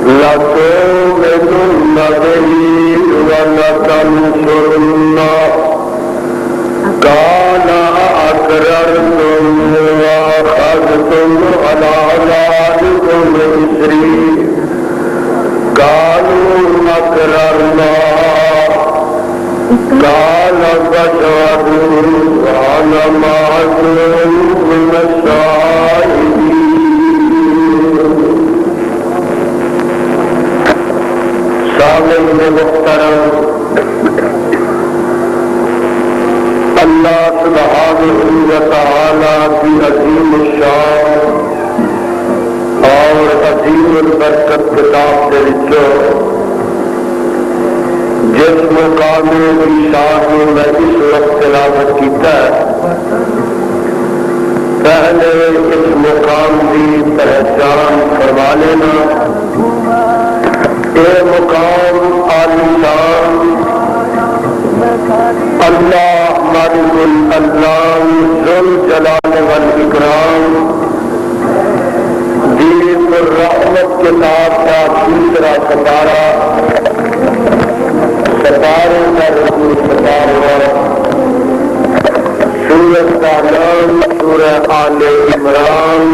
لَتُؤْمِنُنَّ بِهِ وَلَتَنْصُرُنَّهُ قَالَ أَأَقْرَرْتُمْ وَأَخَذْتُمْ عَلَى ذَلِكُمْ إِصْرِي قَالُوا أَقْرَرْنَا قَالَ فَاشْهَدُوا وَأَنَا مَعَكُمْ مِنَ الشَّاهِدِينَ. سامعین محترم، اللہ سبحانہ و تعالیٰ کی عظیم الشان اور عظیم البرکت کتاب کے وچوں جس مقام کی شان میں اس وقت تلاوت کیتا ہے، پہلے اس مقام کی پہچان کروا لینا. یہ مقام عالیشان اللہ مالک الانام ذوالجلال والاکرام دین الرحمت کتاب کا دوسرا ستارہ، ستارے کا رسول ستارہ، سورت کا نام سورہ آل عمران،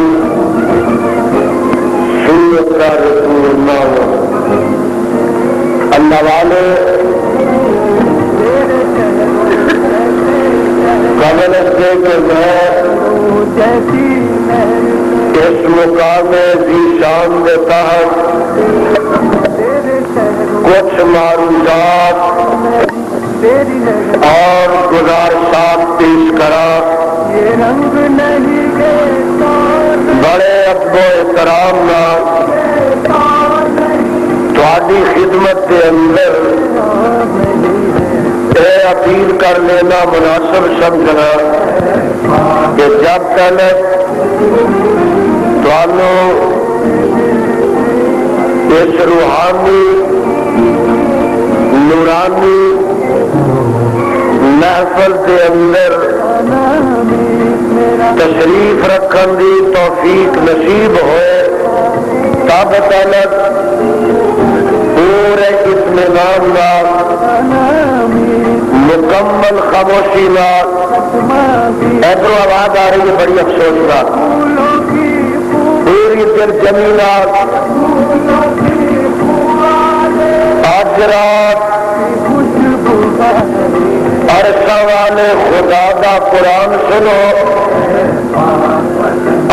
سورت کا رسول نام. اللہ والے قبل سے کہ میں اس مقام کی شان کے تحت کچھ معروضات اور گزارشات پیش کرا. بڑے ادب و احترام تھوڑی خدمت کے اندر یہ اپیل کر لینا مناسب سمجھنا کہ جب تک تھانوں اس روحانی نورانی محفل کے اندر تشریف رکھن کی توفیق نصیب ہوئے، تب تک پورے اطمینان نال مکمل خاموشی نال. ادھر آواز آ رہی ہے بڑی افسوس نال، پوری دل جمی نال آج رات عرشاں والے خدا دا قرآن سنو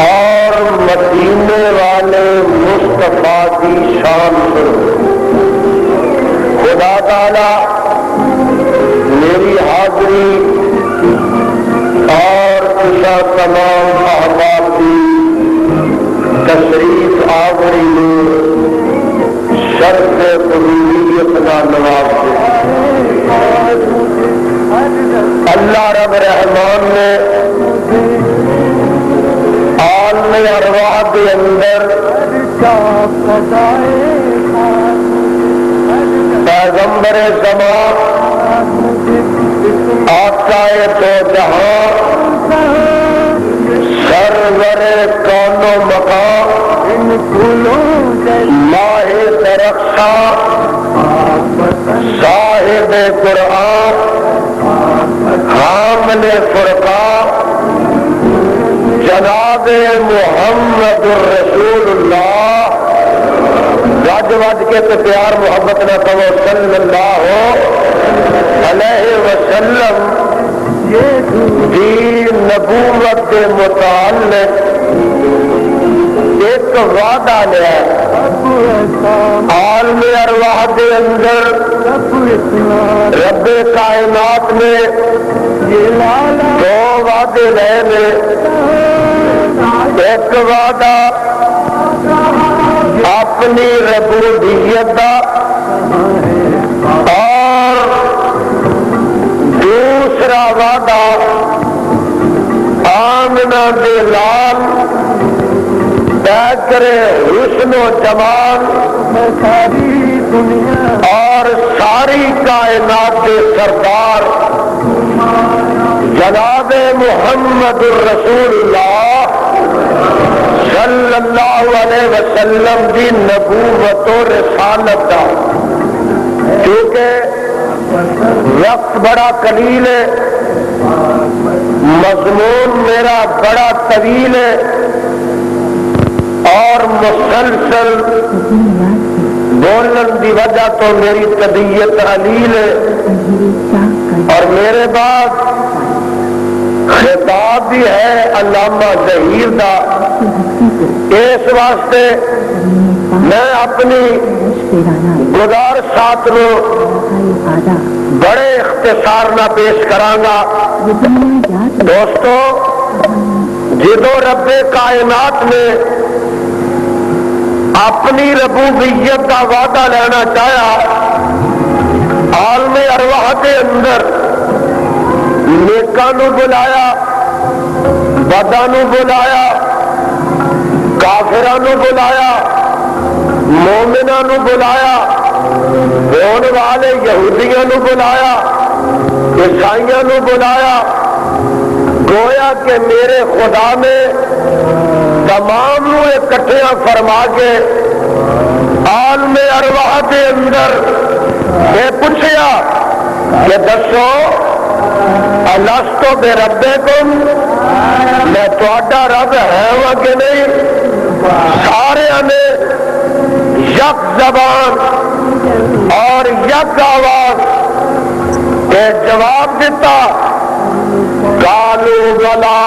اور مدینے والے مصطفیٰ کی شان سنو. خدا تعالی میری حاضری اور کشا تمام احباب کی تشریف آوری میں شرف قبولیت کا نواز دے. اللہ رب رحمان نے عالم ارواح کے اندر پیغمبر زمان آقا دو جہاں سرور کون و مقام ماہ درخشاں صاحب قرآن حامل فرقان جناب محمد رسول اللہ. وج وج کے تو پیار محبت نہ کرو صلی اللہ علیہ وسلم دی نبوت کے متعلق ایک وعدہ لیا عالم ارواح کے اندر. رب کائنات نے دو وعدے لے. ایک وعدہ اپنی ربوبیت دا اور دوسرا وعدہ آمنہ دے لال کرے حسن و جمال اور ساری کائنات کے سردار جناب محمد الرسول اللہ صلی اللہ علیہ وسلم کی نبوت و رسالت کا، کیونکہ وقت بڑا قلیل ہے، مضمون میرا بڑا طویل ہے، اور مسلسل بولن کی وجہ تو میری طبیعت علیل ہے، اور میرے بعد خطاب بھی ہے علامہ ظہیر دا۔ اس واسطے میں اپنی گزارشات نو بڑے اختصار نہ پیش کرانگا۔ دوستو، جدو رب کائنات نے اپنی ربوبیت کا وعدہ لینا چاہیا، عالم ارواح کے اندر نیکاں نو بلایا، بداں نو بلایا، کافراں نو بلایا، مومناں نو بلایا، ہون والے یہودیاں نو بلایا، عیسائیاں نو بلایا، گویا کہ میرے خدا نے تمام نو اکٹھیاں فرما کے عالم ارواح کے اندر میں پوچھیا کہ دسو الستو بربکم، میں تہاڈا رب ہے وا کہ نہیں؟ سارے نے یک زبان اور یک آواز کے جواب دیتا، قالوا بلا،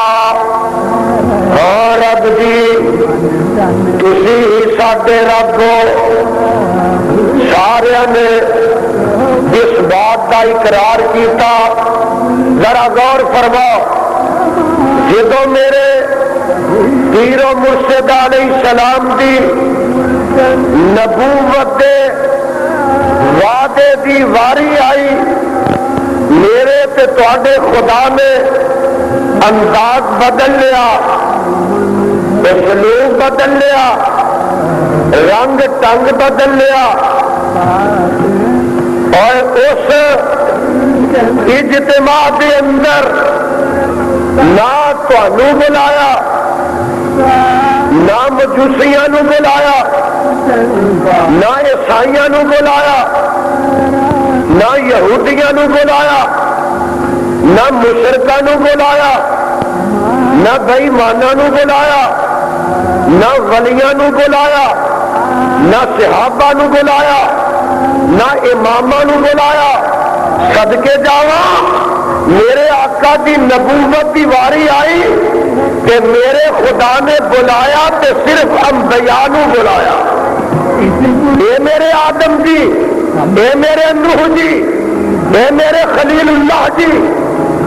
ہاں رب جی تسی ہی ساڈے رب ہو۔ سارے نے اس بات کا اقرار کیتا۔ ذرا غور فرماؤ، جدو میرے پیر و مرشد علیہ السلام دی نبوت دے وعدے دی واری آئی، میرے تے تواڈے خدا نے انداز بدل لیا، اسلوب بدل لیا، رنگ ٹنگ بدل لیا، اور اس اجتماع کے اندر نہ تھانوں بلایا، نہ مجوسیاں نو بلایا، نہ عیسائیاں نو بلایا، نہ یہودیاں نو بلایا، نہ مشرکاں نو بلایا، نہ بے ایماناں نو بلایا، نہ ولیاں نو بلایا، نہ صحابہ نو بلایا، نہ اماماں نو بلایا۔ صدقے جاواں، میرے آقا دی نبوت دی واری آئی کہ میرے خدا نے بلایا تے صرف انبیاء نو بلایا۔ اے میرے آدم جی، اے میرے نوح جی، اے میرے خلیل اللہ جی،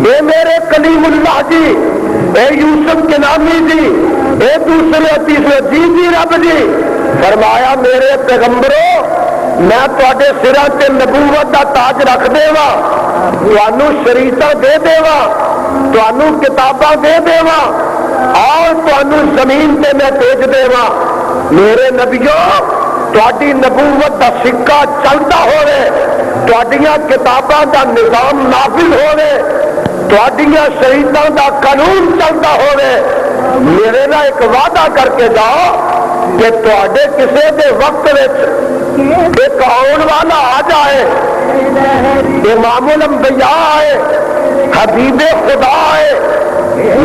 اے میرے کلیم اللہ جی، اے یوسف کنانی جی، اے دوسرے تیسرے جی رب جی، فرمایا میرے پیغمبروں میں تواڈے سراں تے نبوت دا تاج رکھ دیواں، تانوں شریعتاں دے دیواں، تانوں کتاباں دے دیواں، اور تانوں زمین تے میں بھیج دیواں۔ میرے نبیوں، تواڈی نبوت دا سکہ چلدا ہوے، تواڈیاں کتاباں دا نظام نافذ ہوے، تواڈیاں شریعتاں دا قانون چلدا ہوے، میرے نال ایک وعدہ کر کے جاؤ کہ تواڈے کسے دے وقت وچ ایک آن والا آ جائے، امام الانبیاء آئے، حبیب خدا آئے،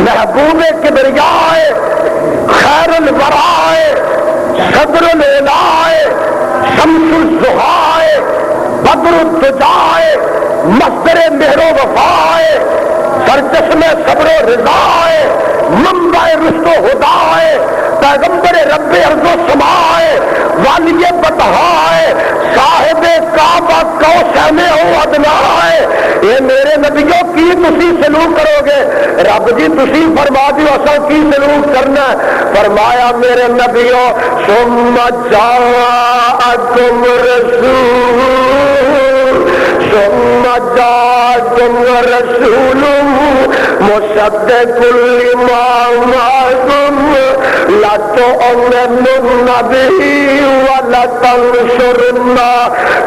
محبوب کبریا آئے، خیر الورا آئے، صدر العلا آئے، شمس الضحیٰ آئے، بدر الدجا آئے، مصدر مہر و وفا آئے، سرچشمہ صبر و رضا آئے، منبع رشد و ہدا آئے، پیغمبر رب ارض و سما آئے، والی بطحا آئے، صاحب کعبہ کوثر و ادنا آئے۔ یہ میرے نبیوں کی تسی سلوک کرو گے؟ رب جی تسی فرما دیو اصل کی سلوک کرنا ہے۔ فرمایا میرے نبیوں ثم جاءکم رسول، ثم جاءکم رسول مصدق لما معکم لتؤمنن به ولا لتنصرنہ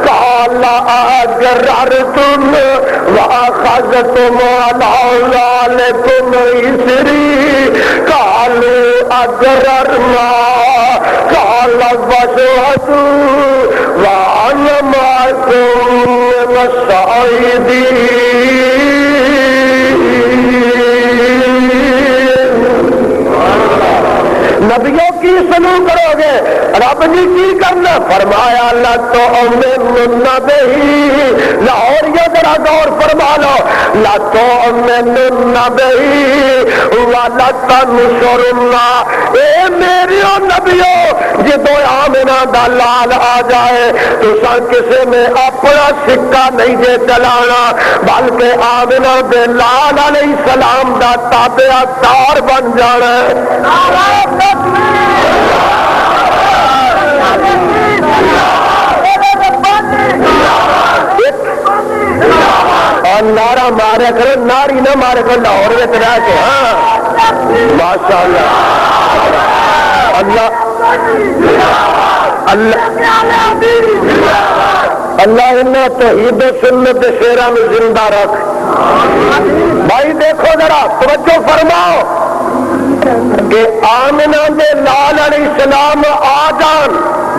قال اقررتم واخذتم على ذلكم اصری قالوا اقررنا قال فاشهدوا وانا معكم من الشاهدين. نبیوں کی سلوک کرو گے، رب نے کی کرنا فرمایا اللہ تو لاہوریوں ذرا غور فرما لو، لا تو والا تنصرنا، اے میرے نبیوں جدو آمنہ دا لال آ جائے تو سر کسی میں اپنا سکہ نہیں دے چلانا، بلکہ آمنہ دے لال علیہ السلام دا تابع دار بن جانا ہے. اور نعرہ مارے کرو، ناری نہ مارے کرو لاہور میں رہ کے. ہاں ماشاء اللہ اللہ اللہ انہیں توحید سنت شیرا میں زندہ رکھ. بھائی دیکھو ذرا توجہ فرماؤ کہ آمنہ دے لال علیہ السلام آ جان،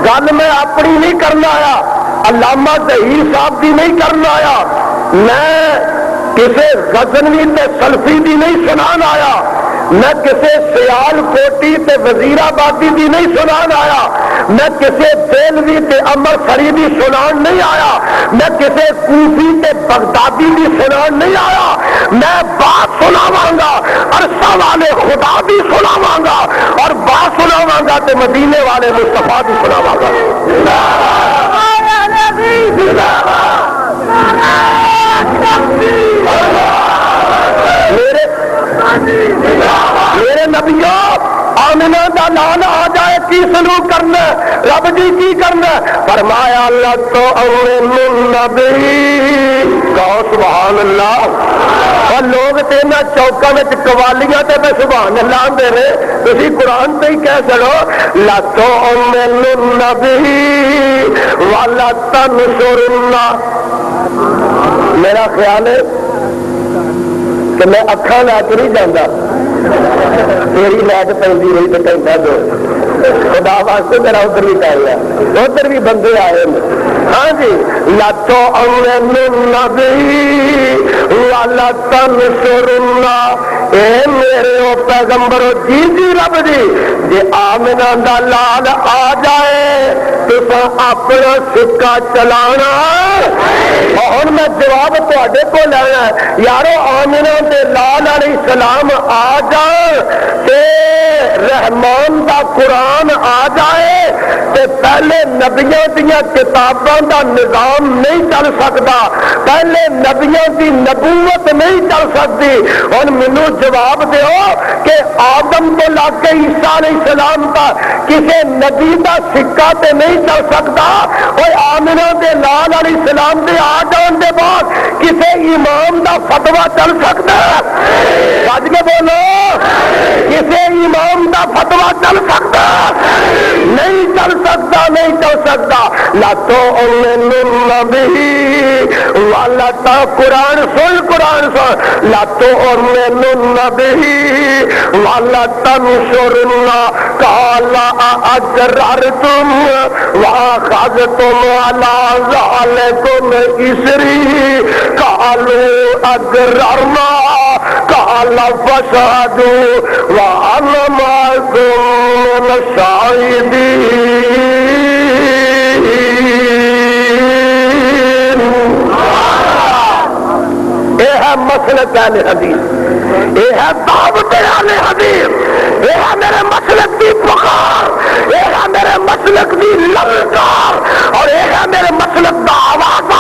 گل میں اپنی نہیں کرنا آیا، علامہ ظہیر صاحب دی نہیں کرنا آیا، میں کسی غزنوی تے سلفی دی نہیں سنان آیا، میں کسی سیال کوٹی تے وزیر آبادی دی نہیں سنان آیا، میں کسی دیلوی تے امرتسری دی سنان نہیں آیا، میں کسی کوفی تے بغدادی دی سنان نہیں آیا، میں بات سناواں گا عرصہ والے خدا بھی سناواں گا اور بات سناواں گا تے مدینے والے مصطفیٰ بھی سناواں گا. میرے نبیوں آمنہ دا لال آ جائے کی سلوک کرنا، رب جی کی کرنا فرمایا اللہ تو النبی کہو سبحان اللہ. اور لوگ تینا چوکا میں قوالیاں تے میں سبحان اللہ دے رہے، تسی قرآن تے ہی کہہ چڑو لا تو النبی ولا تنصرنہ. میرا خیال ہے کہ میں اکھاں لے کے نہیں جانا، تیری لائٹ پہ رہی تو گھنٹہ دو خدا واسطے میرا ادھر بھی پہ گیا، ادھر بھی بندے آئے. ہاں جی لاتو النبی والا تنصرنہ، اے میرے او پیغمبرو جی جی رب جی جی آمنہ دا لال آ جائے تو اپنا سکہ چلانا. اور میں جواب تواڈے کو لینا یارو آمنہ دے لال علیہ السلام آ جائے تے رحمان دا قرآن آ جائے تے پہلے نبیوں دیا کتاباں دا نظام نہیں چل سکتا، پہلے نبیوں دی نبوت نہیں چل سکتی. اور مینوں جواب دیو کہ آدم تو لگ کے عیسیٰ علیہ السلام کا کسی نبی دا سکہ تے نہیں چل سکتا. اور آمنہ دے لال علیہ السلام دے آ جان دے بعد کسی امام دا فتویٰ چل سکتا ہے؟ سج کے بولو، کسی امام دا فتویٰ چل سکتا؟ نہیں چل سکتا، نہیں چل سکتا. لا تو النبی والا تا قرآن سن، قرآن سن. لا تو النبی والا تنصرنہ قال اقررتم واخذتم على ذلكم اصری قالوا اقررنا قال فاشهدوا وانا معكم من الشاهدين. یہ ہے مسلک اہل حدیث، یہ ہے دعوت اہل حدیث، یہ ہے میرے مسلک کی پکار، یہ ہے میرے مسلک کی للکار، اور یہ ہے میرے مسلک کا آواز،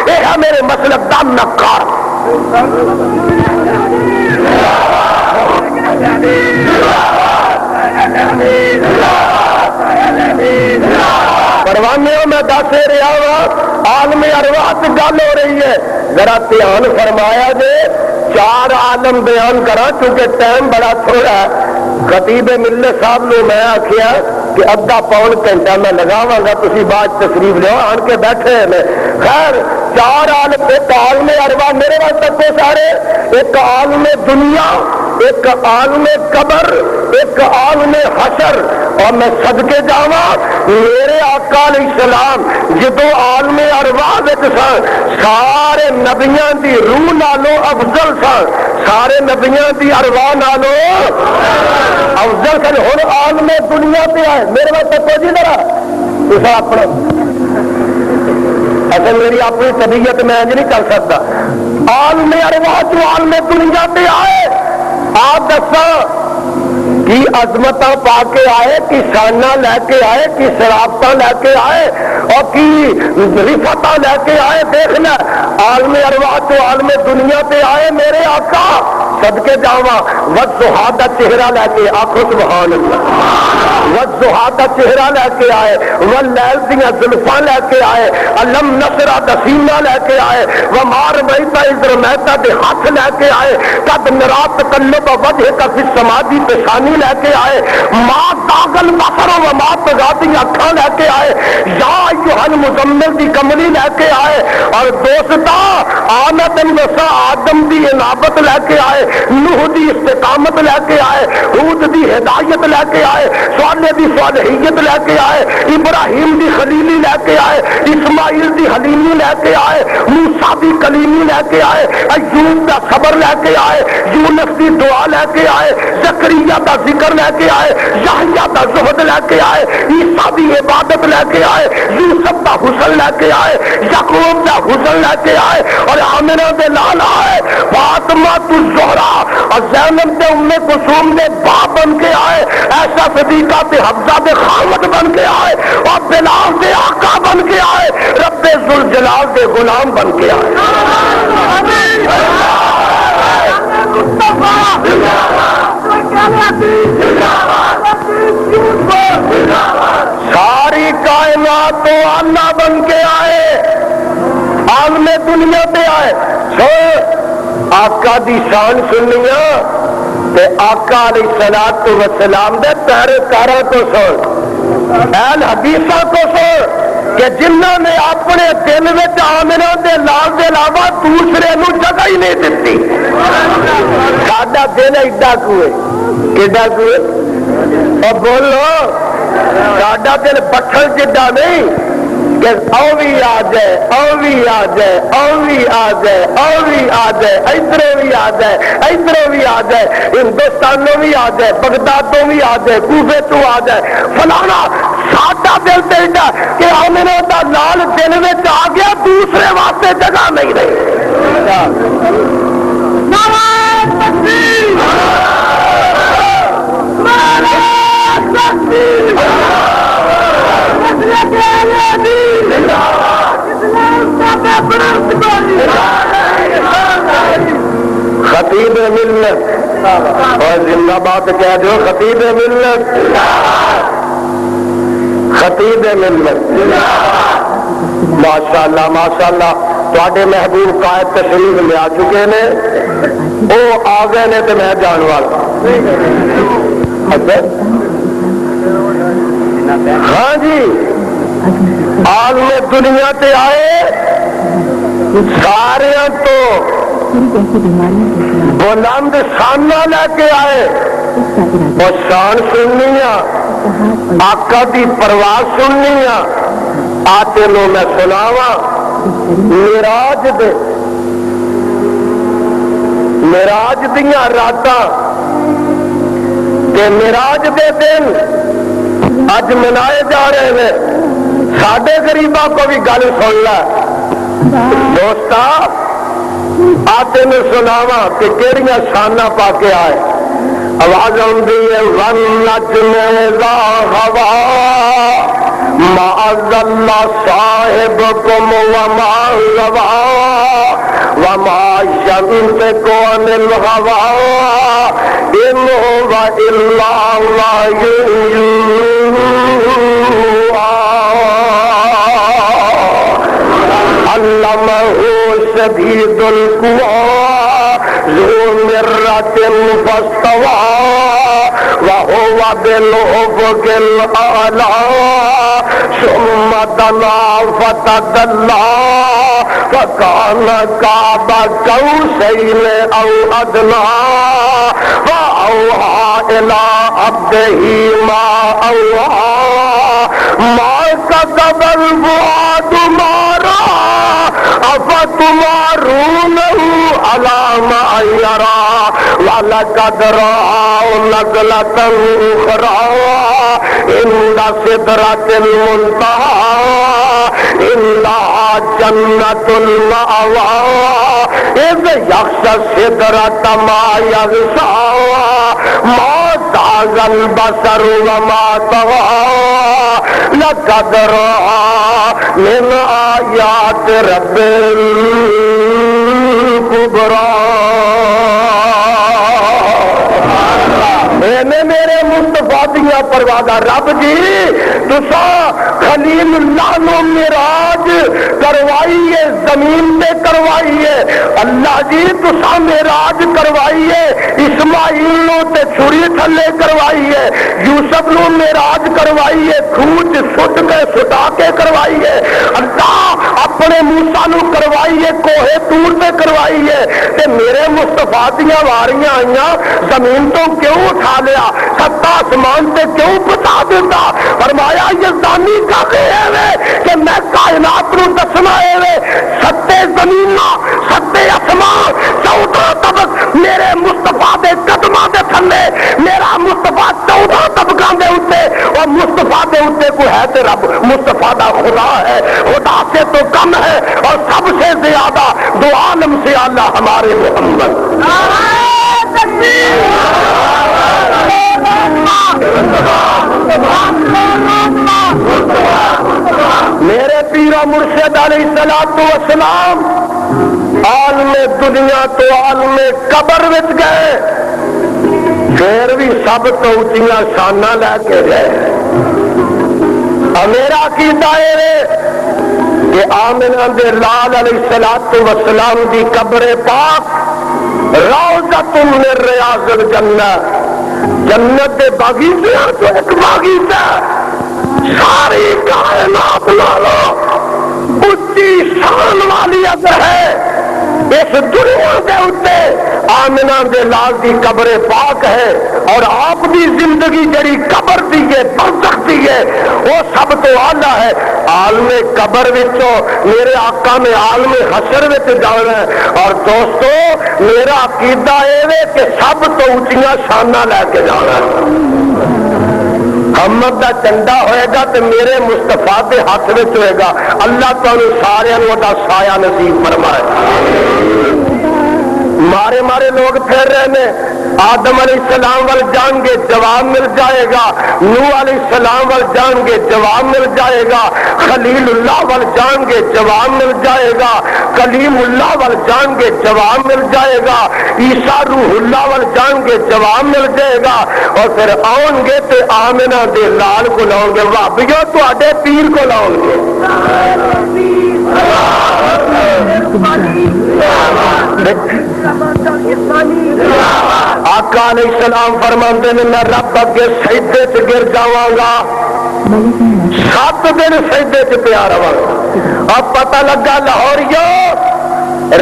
یہ ہے میرے مسلک کا نکار. پروانوں میں دس رہا ہوں عالم ارواح سے گل ہو رہی ہے، ذرا دھیان فرمایا جے. 4 عالم بیان کرا کیونکہ ٹائم بڑا تھوڑا ہے. خطیب ملت صاحب نے میں آخیا کہ ادھا پون گھنٹہ میں لگاواں گا، تسی بعد تشریف لو آن کے بیٹھے ہیں۔ خیر 4 عالم، ایک عالم ارواح میرے واسطے کو سارے، ایک عالم دنیا، ایک عالم قبر، ایک عالم حشر۔ اور میں صدقے جاواں میرے آقا علیہ السلام جدو عالم ارواح وچ سن سارے نبیاں دی روح نالوں افضل سن، سارے نبیاں دی ارواح نالوں افضل سن۔ ہن عالم دنیا پہ آئے میرے واسطے کو جی ذرا اس اپنا اصل میری اپنی طبیعت میں انج نہیں کر سکتا۔ عالم ارواح جو عالم دنیا پہ آئے آپ دسا کی عظمت پا کے آئے، کی شانہ لے کے آئے، کی شرافت لے کے آئے اور کی رفت لے کے آئے۔ دیکھنا عالم ارواح تو عالم دنیا پہ آئے میرے آقا صدقے جاواں والضحیٰ دا چہرہ لے کے، آخو سبحان اللہ، والضحیٰ دا چہرہ لے کے آئے، واللیل دیاں زلفاں لے کے آئے، علم نصرہ دا سینہ لے کے آئے، وما رمیت اذ رمیت دے ہاتھ لے کے آئے، قد نرا تقلب وجہک فی السماء دی پیشانی لے کے آئے، ما طاغ البصر وما طغیٰ دی اکھاں لے کے آئے، یا ایھا المزمل دی کملی لے کے آئے، اور دوستا آمد الوسا آدم دی انابت لے کے آئے، نوح دی استقامت لے کے آئے، ہود دی ہدایت لے کے آئے، صالح دی صالحیت لے کے آئے، ابراہیم دی خلیلی لے کے آئے، اسماعیل دی حلیمی لے کے آئے، موسیٰ دی کلیمی لے کے آئے، ایوب دا صبر لے کے آئے، یونس دی دعا لے کے آئے، زکریا دا ذکر لے کے آئے، یحییٰ دا زہد لے کے آئے، عیسیٰ دی عبادت لے کے آئے، یوسف دا حسن لے کے آئے، یعقوب دا حسن لے کے آئے، اور آمنہ دے لال آئے، فاطمہ الزہرا اور زینب دے ام کلثوم دے باپ بن کے آئے، ایسا صدیقہ تے حفصہ دے خامد بن کے آئے، اور بلال دے آقا بن کے آئے، رب ذوالجلال دے غلام بن کے آئے۔ ساری کائنات تو اللہ بن کے آئے، عالم دنیا پہ آئے۔ سو آقا دی شان سنیا تے آقا علیہ الصلوۃ والسلام دے پیروکاراں کو سن، اہل حدیثاں کو سن کہ جنہوں نے اپنے دل میں آمنہ دے لال دے علاوہ دوسرے نو جگہ ہی نہیں دیتی۔ ساڈا دل ایڈا کوئے کیڈا کوئے، اور بولو ساڈا دل پتھر جڈا نہیں کہ او بھی آ جائے، او بھی آ جائے، او بھی آ جائے، او بھی آ جائے، ادھروں بھی آ جائے، ادھروں بھی آ جائے، ہندوستانوں بھی آ جائے، بغدادوں بھی آ جائے، کوفے تو آ جائے، فلانا ساڈا دل دیتا کہ آمنہ دا لال دل میں آ گیا، دوسرے واسطے جگہ نہیں رہی۔ نعرہ تکبیر، نعرہ تکبیر، خطیب ملت اور زندہ باد کہہ دو، خطیب ملت، خطیب ملت۔ ماشاءاللہ ماشاءاللہ تواڈے محبوب قائد تشریف لے آ چکے نے، وہ آ گئے نے تو میں جان والا۔ ہاں جی عالم دنیا تے آئے، سارے تو بلند شانہ لے کے آئے، اور شان سننی آقا دی پرواز سننی آ تینوں میں سناواں معراج دے، معراج دیاں راتاں تے معراج دے دن اج منائے جا رہے ہیں۔ ساڈے غریباں کو بھی گل سن لے دوستا، آ تین سناواں کہ کہڑیاں شاناں پا کے آئے۔ آواز آندی ہے والنجم اذا ہوا ما ضل صاحبکم وما غوی وما ينطق عن الهوى إن هو إلا وحي علمه شديد القوى ذو مرة فاستوى وهو بالأفق الأعلى ثم دنا فتدلى فكان قاب قوسين أو أدنى فأوحى إلى عبده ما أوحى ما كذب الفؤاد ما رأى أفتمارونه على ما يرى ولقد رآه نزلة أخرى عند سدرة المنتهى إنها جنة المأوى إذ يغشى السدرة ما يغشى ما زاغ البصر وما طغى لقد رأى من آيات رب الكبرى میرے مصطفیٰ دیا پروادہ رب جی تسا خلیل اللہ نو معراج کروائیے زمین تے کروائیے اللہ جی تسا معراج کروائیے اسماعیل نو تے چھری تھلے کروائیے یوسف نو معراج کروائیے کھوج سٹ کے سٹا کے کروائیے اللہ اپنے موسیٰ نو کروائیے کوہ طور تے کروائیے تے میرے مصطفیٰ دیا واریاں آئیاں زمین تو کیوں اٹھا لیا ستا آسمان سے کیوں بتا دیتا فرمایا یہ زانی کا ہے کہ میں کائنات نو دسنا ہے ستے زمین ستے آسمان 14 طبق میرے مصطفیٰ دے قدماں دے تھلے میرا مصطفیٰ 14 طبقاں دے اوتے اور مصطفیٰ دے اوتے کو ہے تے رب مصطفیٰ دا خدا ہے خدا سے تو کم ہے اور سب سے زیادہ دو عالم سے اعلیٰ ہمارے محمد میرے پیر و مرشد علیہ السلام عالم دنیا تو عالم قبر وچ گئے پھر بھی سب تو اونچیاں شاناں لے کے گئے میرا عقیدہ ہے کہ آمنہ دے لال علیہ السلام دی قبر پاک روضۃ من ریاض الجنہ جنت دے باغیچے تو ایک باغیچہ ساری کائنات نالو اچھی شان والی اثر ہے اس دنیا دے اوتے آمنہ دے لال دی قبر پاک ہے اور آپ دی زندگی جڑی قبر دی ہے برزخ دی ہے وہ سب تو اعلیٰ ہے عالم قبر وچوں میرے آقا نے عالم حشر وچ جانا ہے اور دوستو میرا عقیدہ ہے کہ سب تو اونچیاں شاناں لے کے جانا ہے محمد دا چنڈا ہوئے گا تو میرے مصطفیٰ دے ہاتھ میں ہوئے گا اللہ تعالی سارے دا سایہ نصیب فرمائے مارے مارے لوگ پھر رہے ہیں آدم علیہ السلام وال جان گے جواب مل جائے گا نوح علیہ السلام وال جان گے جواب مل جائے گا خلیل اللہ وال جان گے جواب مل جائے گا کلیم اللہ وال جان گے جواب مل جائے گا عیسیٰ روح اللہ وال جان گے جواب مل جائے گا اور پھر آؤں گے تو آمنہ دے لال کو لاؤں گے وابیوں تو آڈے پیر کو لاؤں گے آقا علیہ السلام فرماتے ہیں میں رب اگے سجدے سے گر جاواں گا 7 دن سجدے سے پیا رہا اب پتہ لگا لاہوریو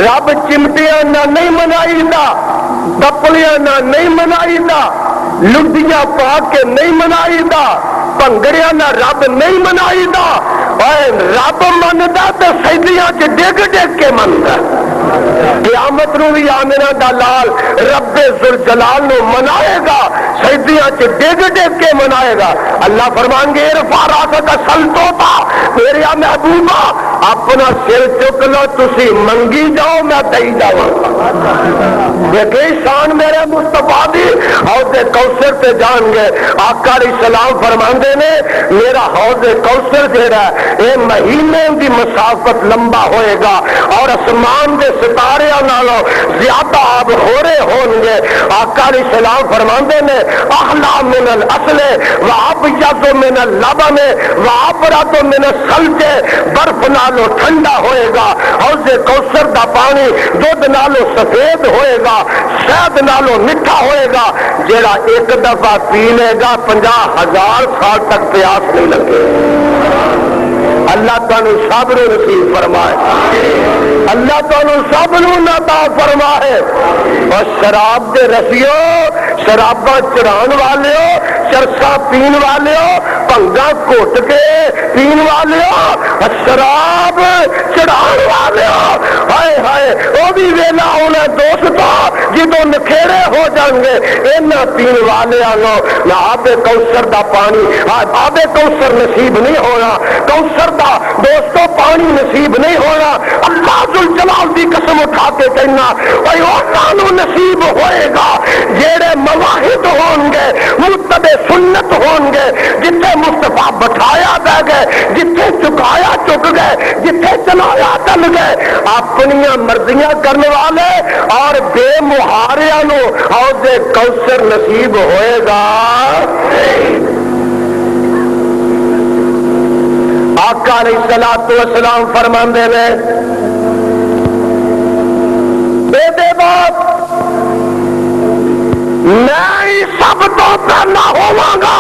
رب چمٹیاں نہ نہیں منائی دا دپلیاں نہ نہیں منائی دا لڈیاں پا کے نہیں منائی دا بھنگڑیاں نہ رب نہیں منائی دا رب مندا تو سجدیاں چ ڈگ ڈگ کے مندا قیامت نو بھی آمنہ دا لال رب ذوالجلال نو منائے گا سجدیاں چ ڈگ ڈگ کے منائے گا اللہ فرمان گے ارفع راسک سلطو تا میرے محبوبہ اپنا سر چک لو تسی منگی جاؤ میں دئی جاؤں دیکھیں شان میرے مصطفیٰ دی حوض کوثر تے جان گے آقا علیہ السلام فرماندے نے میرا حوض کوثر جیڑا ہے یہ مہینے کی مسافت لمبا ہوئے گا اور آسمان کے ستارے نالوں زیادہ آب ہورے ہون گے. آقا علیہ السلام فرماندے نے احلا من الاصل وابیض من اللبن وابرد من الثلج، برف نالوں ٹھنڈا ہوئے گا، حوض کوثر دا پانی دودھ نالوں سفید ہوئے گا، شہد نالوں میٹھا ہوئے گا. جیڑا ایک دفعہ پی لے گا 50,000 سال تک پیاس نہیں لگے. اللہ تعالیٰ صبر نصیب فرمائے، اللہ تعالیٰ صبر عطا فرمائے. اور شراب دے رسیو، شراباں چڑھان والےو، چرسا پین والےو، بھنگا گھٹ کے پین والےو، شراب چڑھان والےو، ہائے ہائے وہ بھی ویلا ہونا دوستو جدو نکھیرے ہو جان گے. اینا پین والوں نہ آب کوثر دا پانی، آب کوثر نصیب نہیں ہونا، کوثر دا دوستو پانی نصیب نہیں ہونا. اللہ ذوالجلال دی قسم اٹھا کے کہنا بھائی انہوں نصیب ہوئے گا جیڑے مواحد ہون گے، متبع سنت ہون گے، جتھے مصطفیٰ بٹھایا بہ گئے، جتھے چکایا چک گئے، جتھے چلایا چل گئے. اپنیاں مرضیاں کرنے والے اور بے مہاریاں نو حوض کوثر نصیب ہوئے گا. آقا علیہ الصلوۃ والسلام فرماندے نے دے باپ میں سب تو پہلا ہوواں گا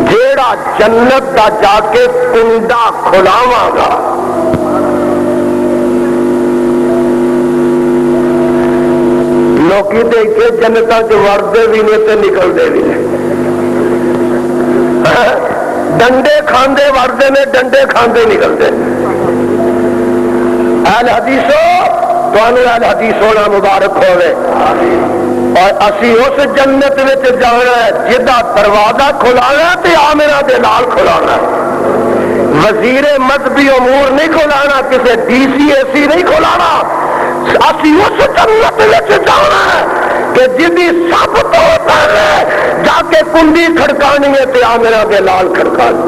جیڑا جنت دا جا کے کنڈا کھلاواں گا. لوکی دیکھے جنتاں چ وڑدے بھی نے تے نکلدے بھی نے، ڈنڈے کھاندے وڑدے نے، ڈنڈے کھاندے نکلدے. اہل حدیثو تانوں اہل حدیث ہونا مبارک ہوے. اور اسی اس جنت وچ جانا ہے جدا دروازہ کھلانا تے عامرہ دے نال کھلانا. وزیر مذہبی امور نہیں کھلانا، کسی ڈی سی اے سی نہیں کھلانا. اسی اس جنت وچ جانا ہے کہ جدی سب تو پہلے جا کے کنڈی کھڑکانی ہے تے عامرہ دے نال کھڑکانی.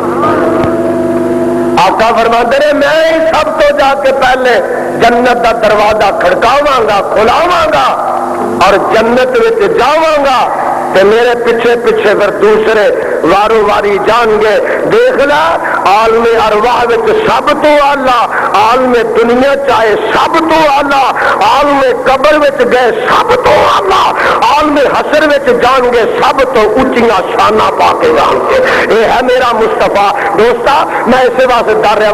آقا فرماتے ہیں میں سب تو جا کے پہلے جنت دا دروازہ کھڑکاواں گا، کھلاواں گا اور جنت وچ جاواں گا تے میرے پیچھے پیچھے پھر دوسرے وارو واری جان گے. دیکھ لا عالم ارواح وچ سب تو اعلیٰ، عالم دنیا چاہے سب تو اعلیٰ، عالم قبر وچ گئے سب تو اعلیٰ، عالم حشر وچ جان گے سب تو اونچیاں شاناں پا کے جان گے. یہ ہے میرا مصطفیٰ. دوستا میں اسے واسطے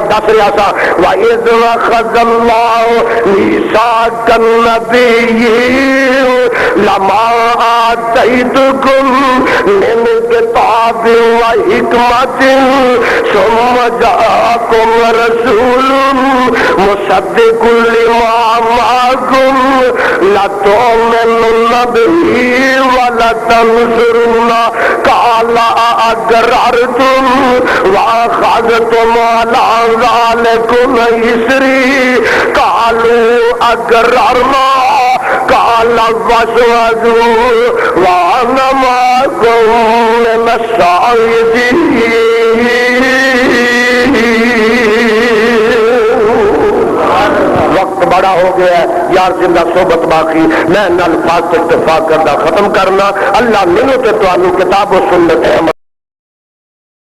دس رہا تھا وَإِذْ أَخَذَ اللَّهُ مِيثَاقَ النَّبِيِّينَ لَمَا آتَيْتُكُم مِّن كِتَابٍ وَحِكْمَةٍ ثُمَّ جَاءَكُمْ رَسُولٌ مُصَدِّقٌ لِّمَا مَعَكُمْ لَتُؤْمِنُنَّ بِهِ وَلَتَنصُرُنَّهُ قَالَ أَأَقْرَرْتُمْ وَأَخَذْتُمْ عَلَىٰ ذَٰلِكُمْ إِصْرِي قَالُوا أَقْرَرْنَا قَالَ فَاشْهَدُوا وَأَنَا مَعَكُمْ مِنَ الشَّاهِدِينَ. وقت بڑا ہو گیا ہے یار، زندہ صحبت باقی میں الفاظ اتفاق کردہ ختم کرنا. اللہ مینوں تے تانوں کتاب و سنت ہے